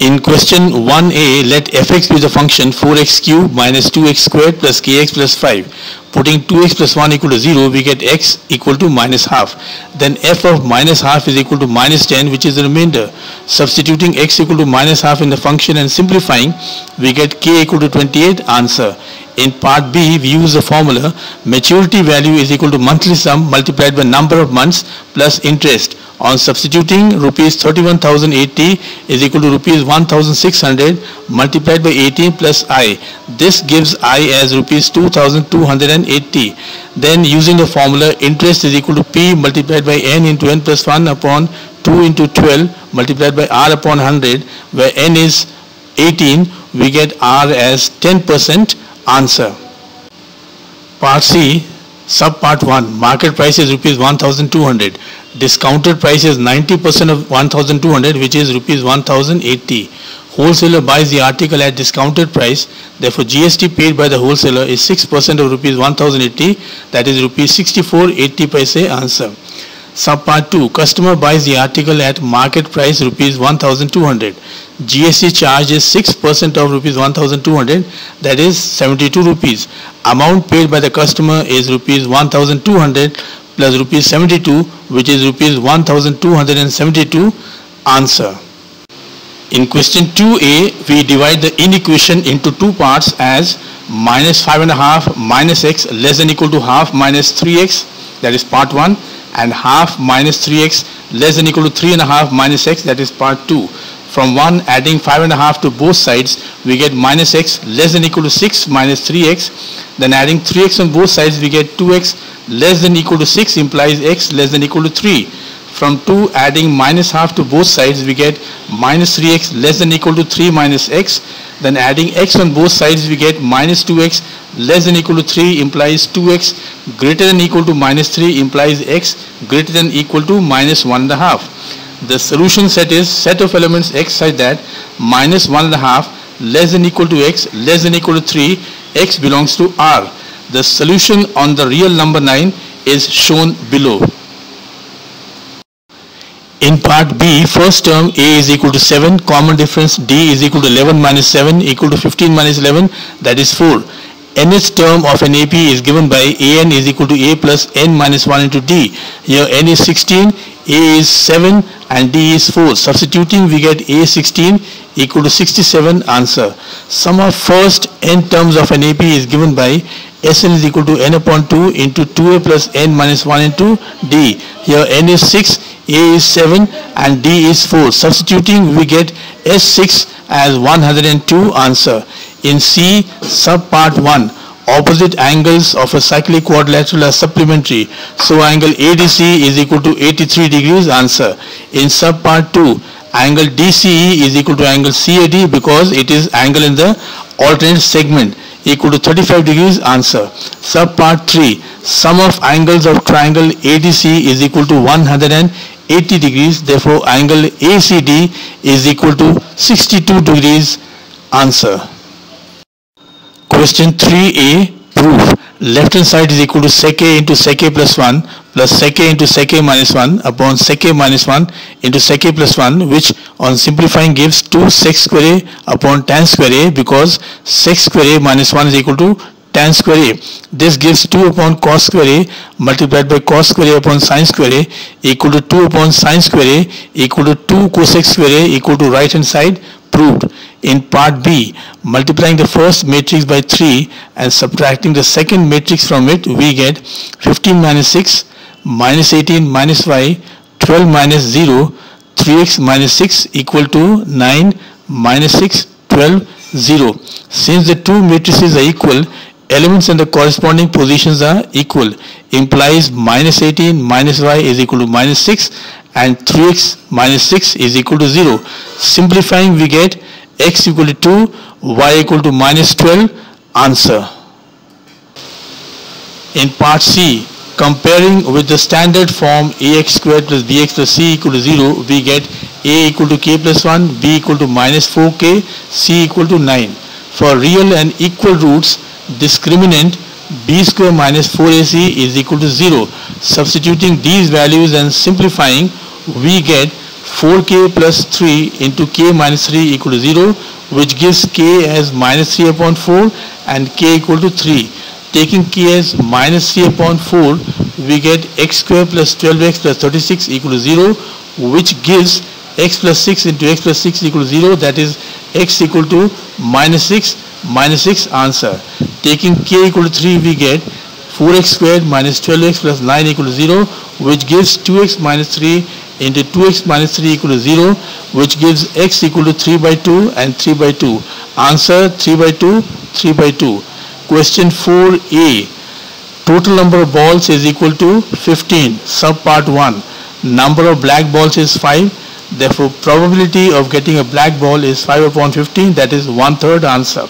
In question 1a, let fx be the function 4x cubed minus 2x squared plus kx plus 5. Putting 2x plus 1 equal to 0, we get x equal to minus half. Then f of minus half is equal to minus 10, which is the remainder. Substituting x equal to minus half in the function and simplifying, we get k equal to 28. Answer. In part B, we use the formula maturity value is equal to monthly sum multiplied by number of months plus interest. On substituting, rupees 31,080 is equal to rupees 1,600 multiplied by 18 plus I. This gives I as rupees 2,280. Then using the formula, interest is equal to P multiplied by N into N plus 1 upon 2 into 12 multiplied by R upon 100, where N is 18, we get R as 10%. Answer. Part C, subpart 1, market price is rupees 1,200. Discounted price is 90% of 1,200, which is rupees 1,080. Wholesaler buys the article at discounted price. Therefore, GST paid by the wholesaler is 6% of rupees 1,080, that is rupees 64.80. Answer. Subpart 2, customer buys the article at market price rupees 1,200. GST charge is 6% of rupees 1,200, that is 72 rupees. Amount paid by the customer is rupees 1,200 plus rupees 72, which is rupees 1,272. Answer. In question 2a, we divide the inequation into two parts as minus 5.5 minus x less than equal to half minus 3x, that is part 1, and half minus 3x less than equal to 3.5 minus x, that is part 2. From 1, adding 5.5 to both sides, we get minus x less than equal to 6 minus 3x. Then adding 3x on both sides, we get 2x less than equal to 6 implies x less than equal to 3. From 2, adding minus half to both sides, we get minus 3x less than equal to 3 minus x. Then adding x on both sides, we get minus 2x less than equal to 3 implies 2x greater than equal to minus 3 implies x greater than equal to minus 1.5. The solution set is set of elements x such that minus 1.5 less than equal to x less than equal to 3, x belongs to R. The solution on the real number 9 is shown below. In part B, first term a is equal to 7, common difference d is equal to 11 minus 7 equal to 15 minus 11, that is 4. Nth term of an AP is given by an is equal to a plus n minus 1 into d. Here n is 16, a is 7 and d is 4. Substituting, we get a16 equal to 67. Answer. Sum of first n terms of an AP is given by Sn is equal to n upon 2 into 2a plus n minus 1 into d. Here n is 6, a is 7 and d is 4. Substituting, we get S6 as 102. Answer. In C, subpart 1, opposite angles of a cyclic quadrilateral are supplementary. So angle ADC is equal to 83 degrees. Answer. In subpart 2, angle DCE is equal to angle CAD because it is angle in the alternate segment, equal to 35 degrees. Answer. Subpart 3, sum of angles of triangle ADC is equal to 180 degrees. Therefore, angle ACD is equal to 62 degrees. Answer. Question 3a, proof. Left hand side is equal to sec a into sec a plus 1 plus sec a into sec a minus 1 upon sec a minus 1 into sec a plus 1, which on simplifying gives 2 sec square a upon tan square a, because sec square a minus 1 is equal to tan square a. This gives 2 upon cos square a multiplied by cos square a upon sin square a equal to 2 upon sin square a equal to 2 cosec square a equal to right hand side. Proved. In part B, multiplying the first matrix by 3 and subtracting the second matrix from it, we get 15 minus 6 minus 18 minus y 12 minus 0 3x minus 6 equal to 9 minus 6 12 0. Since the two matrices are equal, elements and the corresponding positions are equal, implies minus 18 minus y is equal to minus 6 and 3x minus 6 is equal to 0. Simplifying, we get x equal to 2, y equal to minus 12. Answer. In part C, comparing with the standard form ax squared plus bx plus c equal to 0, we get a equal to k plus 1, b equal to minus 4k, c equal to 9. For real and equal roots, discriminant b square minus 4ac is equal to 0. Substituting these values and simplifying, we get 4k plus 3 into k minus 3 equal to 0, which gives k as minus 3 upon 4 and k equal to 3. Taking k as minus 3 upon 4, we get x square plus 12x plus 36 equal to 0, which gives x plus 6 into x plus 6 equal to 0, that is x equal to minus 6 answer. Taking k equal to 3, we get 4x squared minus 12x plus 9 equal to 0, which gives 2x minus 3 into 2x minus 3 equal to 0, which gives x equal to 3 by 2 and 3 by 2. Answer 3 by 2, 3 by 2. Question 4a. Total number of balls is equal to 15. Subpart 1. Number of black balls is 5. Therefore, probability of getting a black ball is 5 upon 15, that is 1/3 answer.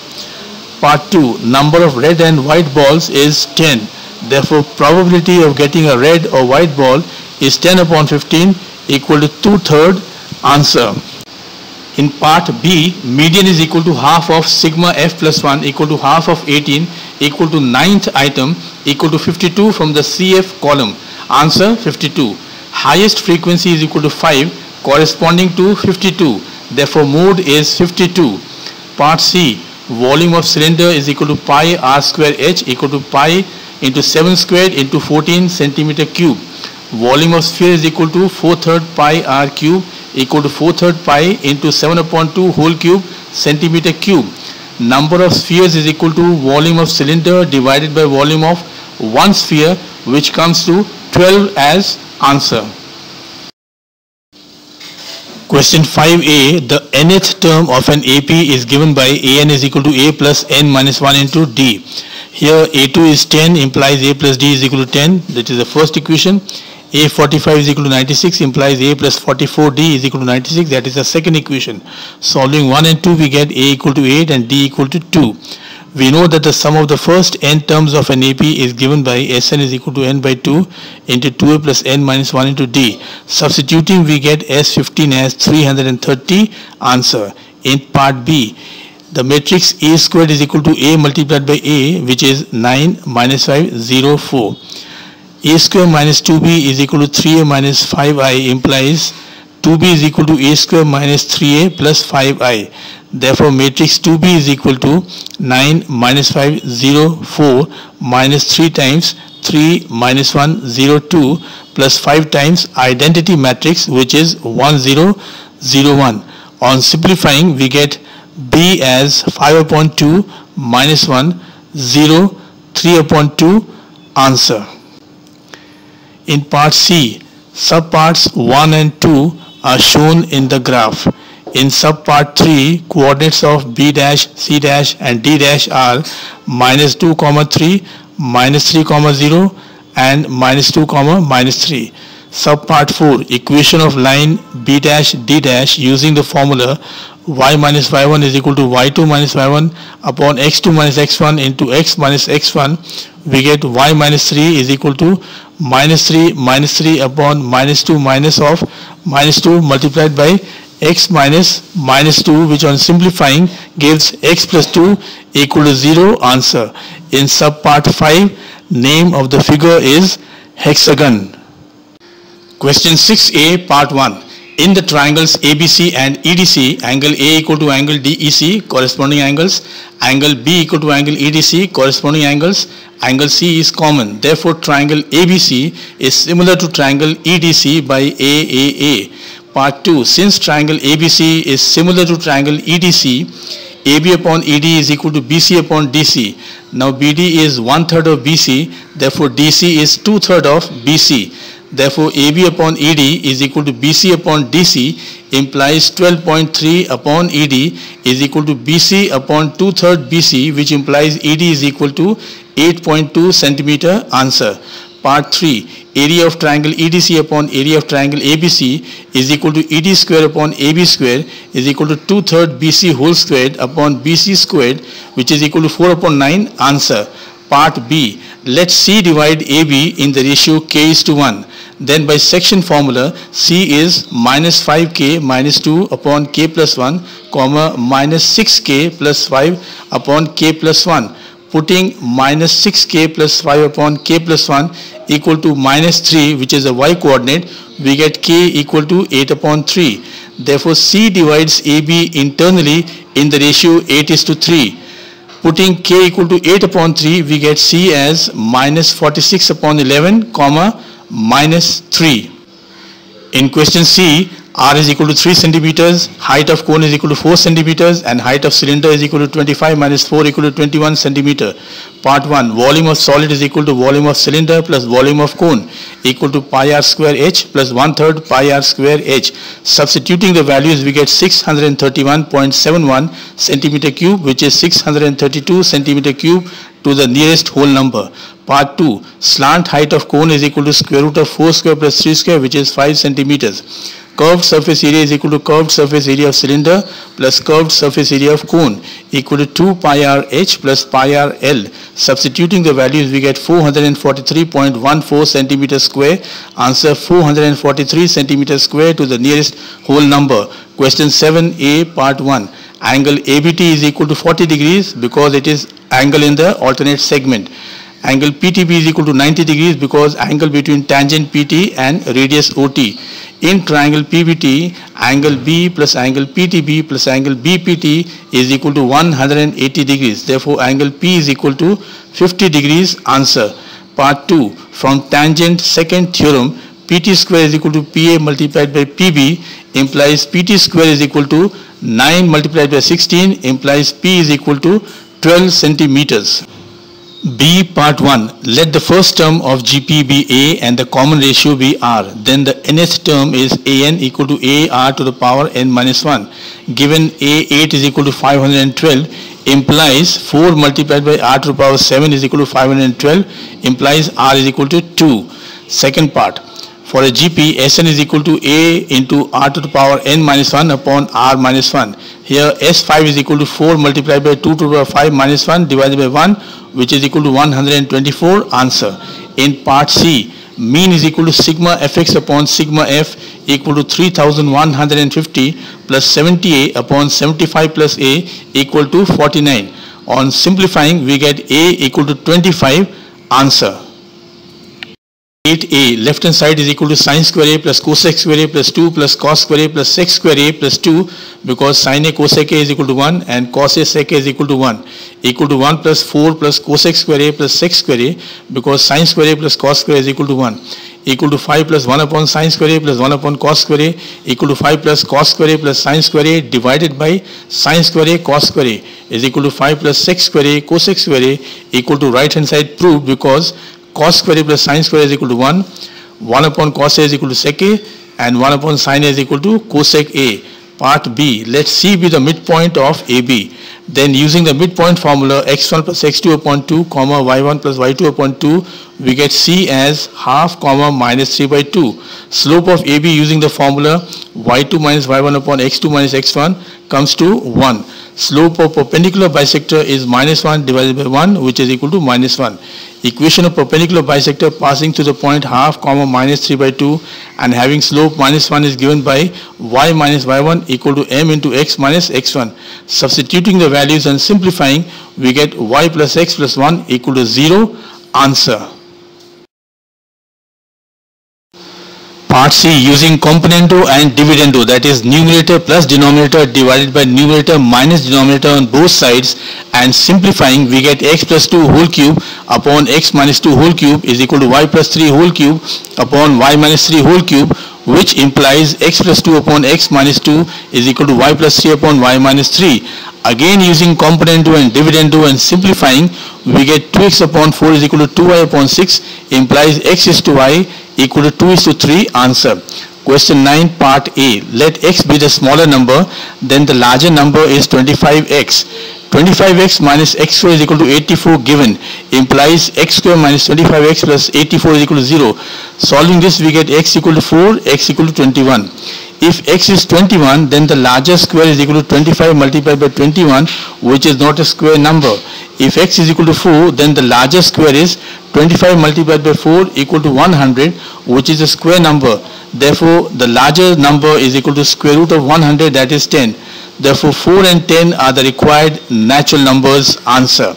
Part 2. Number of red and white balls is 10. Therefore, probability of getting a red or white ball is 10 upon 15 equal to 2/3 answer. In part B, median is equal to half of sigma f plus 1 equal to half of 18 equal to 9th item equal to 52 from the CF column. Answer 52. Highest frequency is equal to 5 corresponding to 52. Therefore, mode is 52. Part C, volume of cylinder is equal to pi r square h equal to pi into 7 squared into 14 centimeter cube. Volume of sphere is equal to 4/3 pi r cube equal to 4/3 pi into 7 upon 2 whole cube centimeter cube. Number of spheres is equal to volume of cylinder divided by volume of one sphere, which comes to 12 as answer. Question 5a. The nth term of an AP is given by an is equal to a plus n minus 1 into d. Here a2 is 10 implies a plus d is equal to 10. That is the first equation. A45 is equal to 96 implies a plus 44d is equal to 96. That is the second equation. Solving 1 and 2, we get a equal to 8 and d equal to 2. We know that the sum of the first n terms of an AP is given by Sn is equal to n by 2 into 2a plus n minus 1 into d. Substituting, we get S15 as 330 answer. In part B, the matrix A squared is equal to A multiplied by A, which is 9 minus 5, 0, 4. A square minus 2b is equal to 3a minus 5i implies 2b is equal to a square minus 3a plus 5i. Therefore, matrix 2b is equal to 9 minus 5, 0, 4 minus 3 times 3 minus 1, 0, 2 plus 5 times identity matrix, which is 1, 0, 0, 1. On simplifying, we get b as 5 upon 2 minus 1, 0, 3 upon 2 answer. In part C, subparts 1 and 2 are shown in the graph. In subpart 3, coordinates of b dash, c dash and d dash are minus 2, 3, minus 3, 0 and minus 2, minus 3. Subpart 4, equation of line b dash, d dash using the formula y minus y1 is equal to y2 minus y1 upon x2 minus x1 into x minus x1. We get y minus 3 is equal to minus 3 upon minus 2 minus of minus 2 multiplied by x minus 2, which on simplifying gives x plus 2 equal to 0 answer. In subpart 5, name of the figure is hexagon. Question 6a, part 1. In the triangles ABC and EDC, angle A equal to angle DEC, corresponding angles, angle B equal to angle EDC, corresponding angles, angle C is common. Therefore, triangle ABC is similar to triangle EDC by AAA. Part 2. Since triangle ABC is similar to triangle EDC, AB upon ED is equal to BC upon DC. Now BD is 1/3 of BC, therefore DC is 2/3 of BC. Therefore, AB upon ED is equal to BC upon DC implies 12.3 upon ED is equal to BC upon 2/3 BC, which implies ED is equal to 8.2 centimeter answer. Part 3. Area of triangle EDC upon area of triangle ABC is equal to ED square upon AB square is equal to 2/3 BC whole squared upon BC squared, which is equal to 4 upon 9 answer. Part B. Let C divide AB in the ratio k is to 1. Then by section formula, C is minus 5k minus 2 upon k plus 1, comma minus 6k plus 5 upon k plus 1. putting minus 6k plus 5 upon k plus 1 equal to minus 3, which is a y coordinate, we get k equal to 8 upon 3. Therefore, C divides AB internally in the ratio 8:3. Putting k equal to 8 upon 3, we get C as minus 46 upon 11, comma, minus 3. In question C, R is equal to 3 centimeters, height of cone is equal to 4 centimeters, and height of cylinder is equal to 25 minus 4 equal to 21 centimeter. Part 1, volume of solid is equal to volume of cylinder plus volume of cone equal to pi r square h plus 1/3 pi r square h. Substituting the values, we get 631.71 centimeter cube, which is 632 centimeter cube to the nearest whole number. Part 2, slant height of cone is equal to square root of 4 square plus 3 square, which is 5 centimeters. Curved surface area is equal to curved surface area of cylinder plus curved surface area of cone equal to 2 pi r h plus pi r l. Substituting the values, we get 443.14 centimeter square. Answer 443 centimeter square to the nearest whole number. Question 7a, part 1. Angle ABT is equal to 40 degrees because it is angle in the alternate segment. Angle PTB is equal to 90 degrees because angle between tangent PT and radius OT. In triangle PBT, angle B plus angle PTB plus angle BPT is equal to 180 degrees. Therefore, angle P is equal to 50 degrees. Answer. Part 2. From tangent second theorem, PT square is equal to PA multiplied by PB implies PT square is equal to 9 multiplied by 16 implies P is equal to 12 centimeters. B, part 1. Let the first term of GP be A and the common ratio be R. Then the nth term is AN equal to AR to the power n minus 1. Given A8 is equal to 512 implies 4 multiplied by R to the power 7 is equal to 512 implies R is equal to 2. Second part. For a GP, Sn is equal to A into R to the power n minus 1 upon R minus 1. Here S5 is equal to 4 multiplied by 2 to the power 5 minus 1 divided by 1, which is equal to 124. Answer. In part C, mean is equal to sigma fx upon sigma f equal to 3150 plus 70a upon 75 plus a equal to 49. On simplifying, we get a equal to 25. Answer. 8a, left hand side is equal to sin square a plus cosec square a plus 2 plus cos square a plus sec square a plus 2 because sin a cosec a is equal to 1 and cos a sec a is equal to 1 equal to 1 plus 4 plus cosec square a plus sec square a because sin square a plus cos square a is equal to 1 equal to 5 plus 1 upon sin square a plus 1 upon cos square a equal to 5 plus cos square a plus sin square a divided by sin square a cos square a is equal to 5 plus sec square a cosec square a equal to right hand side proved because cos square a plus sin square a is equal to 1, 1 upon cos a is equal to sec a and 1 upon sin a is equal to cosec a. Part B, let C be the midpoint of AB. Then using the midpoint formula x1 plus x2 upon 2 comma y1 plus y2 upon 2, we get C as half comma minus 3 by 2. Slope of AB using the formula y2 minus y1 upon x2 minus x1 comes to 1. Slope of perpendicular bisector is minus 1 divided by 1, which is equal to minus 1. Equation of perpendicular bisector passing to the point half comma minus 3 by 2 and having slope minus 1 is given by y minus y1 equal to m into x minus x1. Substituting the values and simplifying, we get y plus x plus 1 equal to 0. Answer. Part C, using componendo and dividendo, that is numerator plus denominator divided by numerator minus denominator on both sides, and simplifying, we get x plus 2 whole cube upon x minus 2 whole cube is equal to y plus 3 whole cube upon y minus 3 whole cube, which implies x plus 2 upon x minus 2 is equal to y plus 3 upon y minus 3. Again using componendo and dividendo and simplifying, we get 2x upon 4 is equal to 2y upon 6 implies x is to y equal to 2 is to 3. Answer. Question 9, part A. Let x be the smaller number, then the larger number is 25x. 25x minus x square is equal to 84 given implies x square minus 25x plus 84 is equal to 0. Solving this, we get x equal to 4, x equal to 21. If x is 21, then the larger square is equal to 25 multiplied by 21, which is not a square number. If x is equal to 4, then the larger square is 25 multiplied by 4 equal to 100, which is a square number. Therefore, the larger number is equal to square root of 100, that is 10. Therefore, 4 and 10 are the required natural numbers. Answer.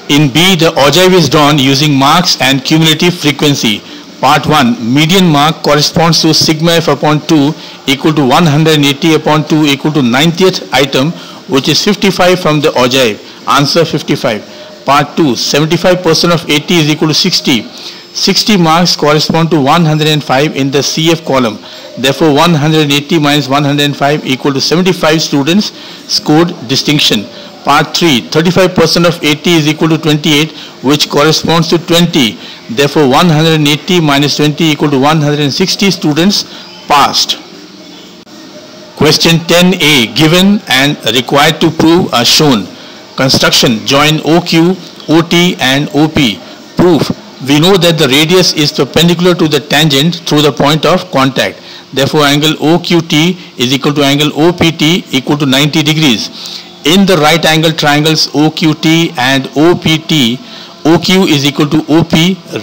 In B, the ogive is drawn using marks and cumulative frequency. Part 1, median mark corresponds to sigma f upon 2 equal to 180 upon 2 equal to 90th item, which is 55 from the ogive. Answer 55. Part 2, 75% of 80 is equal to 60. 60 marks correspond to 105 in the CF column. Therefore, 180 minus 105 equal to 75 students scored distinction. Part 3, 35% of 80 is equal to 28, which corresponds to 20. Therefore, 180 minus 20 equal to 160 students passed. Question 10a, given and required to prove are shown. Construction, join OQ, OT and OP. Proof, we know that the radius is perpendicular to the tangent through the point of contact. Therefore, angle OQT is equal to angle OPT equal to 90 degrees. In the right angle triangles OQT and OPT, OQ is equal to OP,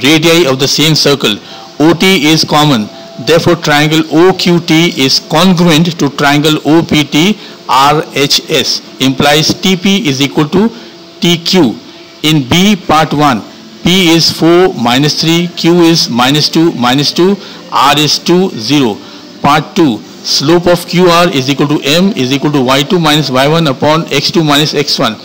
radii of the same circle. OT is common. Therefore, triangle OQT is congruent to triangle OPT RHS, implies TP is equal to TQ. In B, part 1, P is 4 minus 3, Q is minus 2 minus 2, R is 2, 0. Part 2, slope of QR is equal to M is equal to Y2 minus Y1 upon X2 minus X1.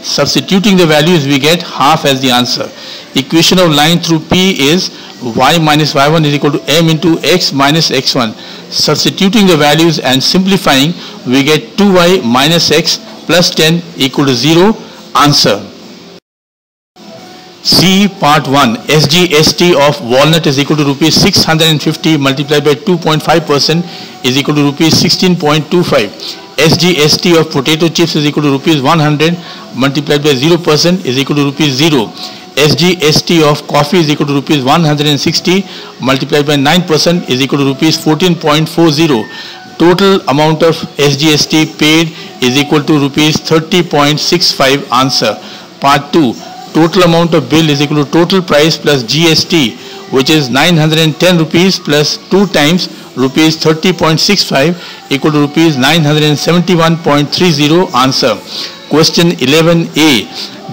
Substituting the values, we get half as the answer. Equation of line through P is Y minus Y1 is equal to M into X minus X1. Substituting the values and simplifying, we get 2Y minus X plus 10 equal to 0. Answer. C, part 1, SGST of walnut is equal to rupees 650 multiplied by 2.5% is equal to rupees 16.25. SGST of potato chips is equal to rupees 100 multiplied by 0% is equal to rupees 0. SGST of coffee is equal to rupees 160 multiplied by 9% is equal to rupees 14.40. Total amount of SGST paid is equal to rupees 30.65. Answer. Part 2, total amount of bill is equal to total price plus GST, which is 910 rupees plus 2 times rupees 30.65 equal to rupees 971.30. Answer. Question 11a,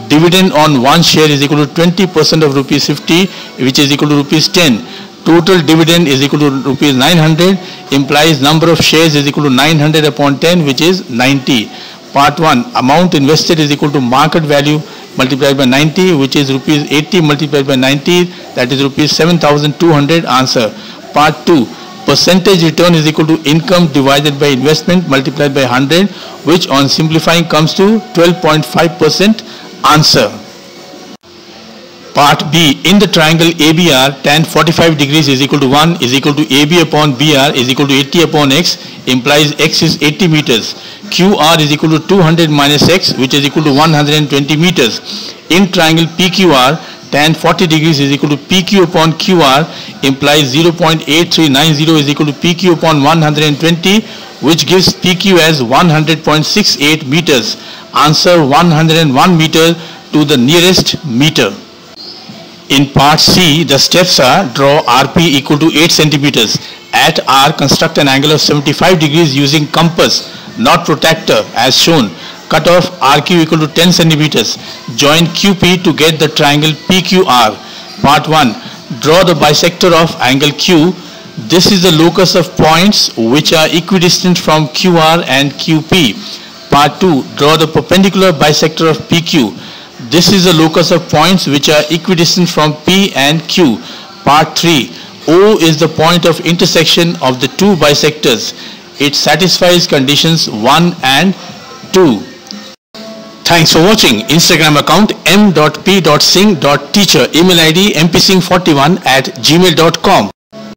dividend on one share is equal to 20% of rupees 50, which is equal to rupees 10. Total dividend is equal to rupees 900, implies number of shares is equal to 900 upon 10, which is 90. Part 1, amount invested is equal to market value multiplied by 90, which is rupees 80 multiplied by 90, that is rupees 7,200. Answer. Part 2, percentage return is equal to income divided by investment multiplied by 100, which on simplifying comes to 12.5%. Answer. Part B, in the triangle ABR, tan 45 degrees is equal to 1 is equal to AB upon BR is equal to 80 upon X, implies X is 80 meters. QR is equal to 200 minus X, which is equal to 120 meters. In triangle PQR, tan 40 degrees is equal to PQ upon QR, implies 0.8390 is equal to PQ upon 120, which gives PQ as 100.68 meters. Answer, 101 meter to the nearest meter. In part C, the steps are draw RP equal to 8 centimeters. At R, construct an angle of 75 degrees using compass, not protractor, as shown. Cut off RQ equal to 10 centimeters. Join QP to get the triangle PQR. Part 1, draw the bisector of angle Q. This is the locus of points which are equidistant from QR and QP. Part 2, draw the perpendicular bisector of PQ. This is the locus of points which are equidistant from P and Q. Part 3, O is the point of intersection of the two bisectors. It satisfies conditions 1 and 2. Thanks for watching. Instagram account m.p.singh.teacher. Email ID mpsingh41@gmail.com.